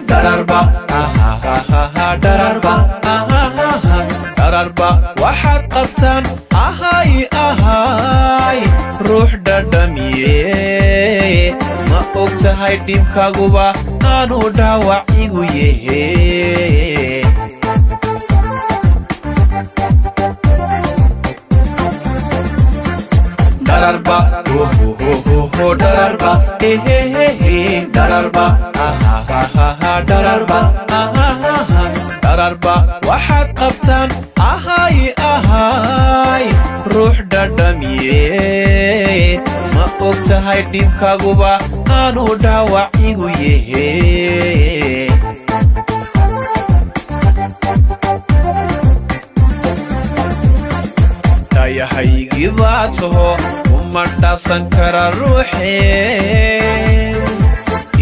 dararba dararba dararba waxaad qabtaan ahay ruux dhadhamiye ma ogtahay dhibkaaguba aanu dhaawac igu yehe dararba dararba dararba dararba dararba waxaad qabtaan ahay ruux dhadhamiye ma ogtahay dhibkaaguba aanu dhaawac igu yehe tayahaygii baa taho uma dhaafsan kara ruuxe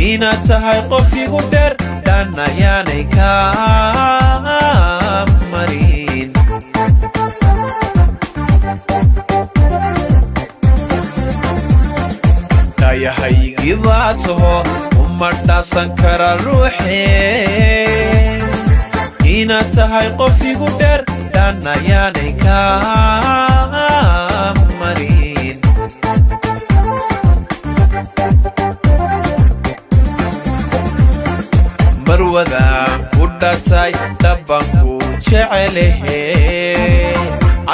inaad tahay qof igu dheer dhanayaanay kaa marin tayahaygii baa taho uma dhaafsan kara ruuxe inaad tahay qof igu dheer dhanayaanay kaa marin marwadaan ku dhatay dhabanku jecelehe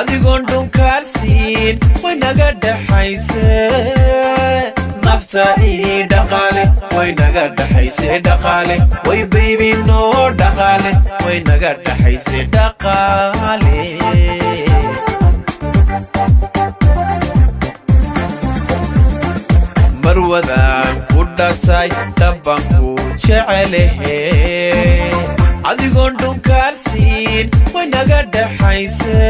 adigoon dhunkaarsiin way naga dhaxayse nafta ii dhaqaale way naga dhaxayse dhaqaale way baybi noo dhaqaale way naga dhaxayse dhaqaale marwadaan ku dhatay dhabanku jecelehe adigoon dhunkaarsiin way naga dhaxayse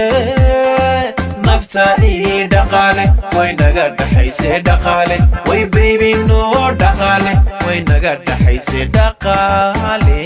nafta ii dhaqaale way naga dhaxayse dhaqaale way baybi noo dhaqaale way naga dhaxayse dhaqaale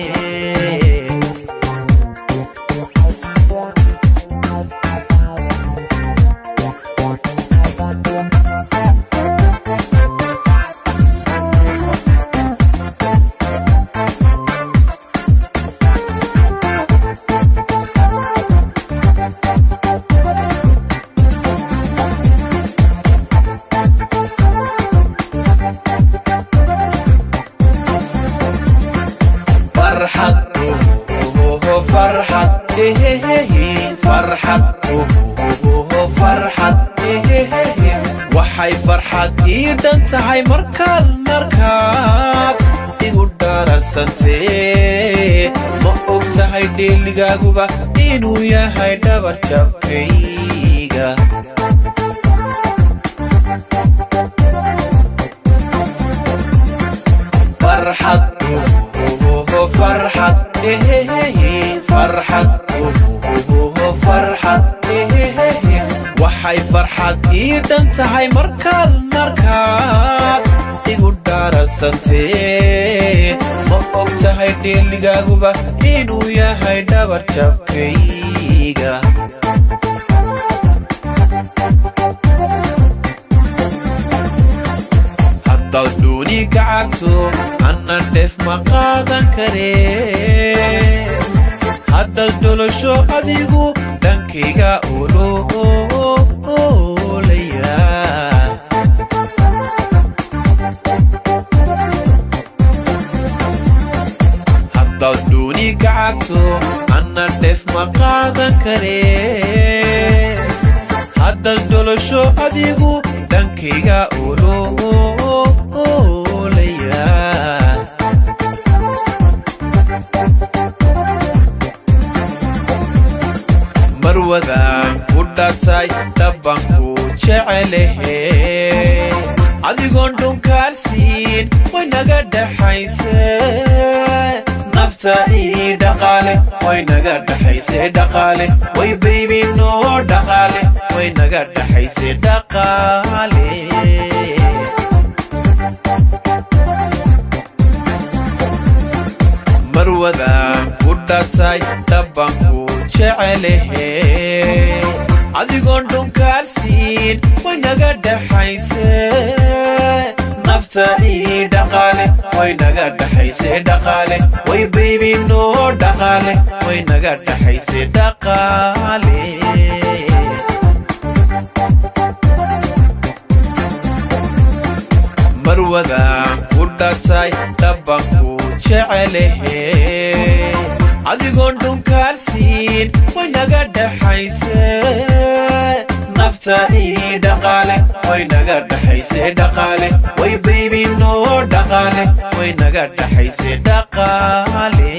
farxad waxay farxad ii dhan tahay markaad igu dhararsantee ma ogtahay dheeligaaguba inuu yahay dhabar jabkayga farxad farxad farxad farxad waxay farxad ii dhan tahay markaad igu dhararsantee ma ogtahay dheeligaaguba inuu yahay dhabar jabkayga haddaad dhuuni kacagto anna dheef ma qaadan karee haddaad dholasho adigu dhankayga ololaya haddaad dhuuni kacagto anna dheef ma qaadan karee haddaad dholasho adigu dhankayga ololaya marwadaan ku dhatay dhabanku jecelehe adigoon dhunkaarsiin way naga dhaxayse nafta ii dhaqaale way naga dhaxayse dhaqaale way baybi noo dhaqaale way naga dhaxayse dhaqaale marwadaan ku dhatay dhabanku jecelehe adigoon dhunkaarsiin way naga dhaxayse nafta نفتي دقالي وينغا دحيسي دقالي وي بيبي نو دقالي وينغا دحيسي دقالي مروذا ودتاي دبانكو جعله adigoon dhunkaarsiin way naga dhaxaysay nafta ii dhaqaale way naga dhaxaysay dhaqaale way baby no dhaqaale way naga dhaxaysay dhaqaale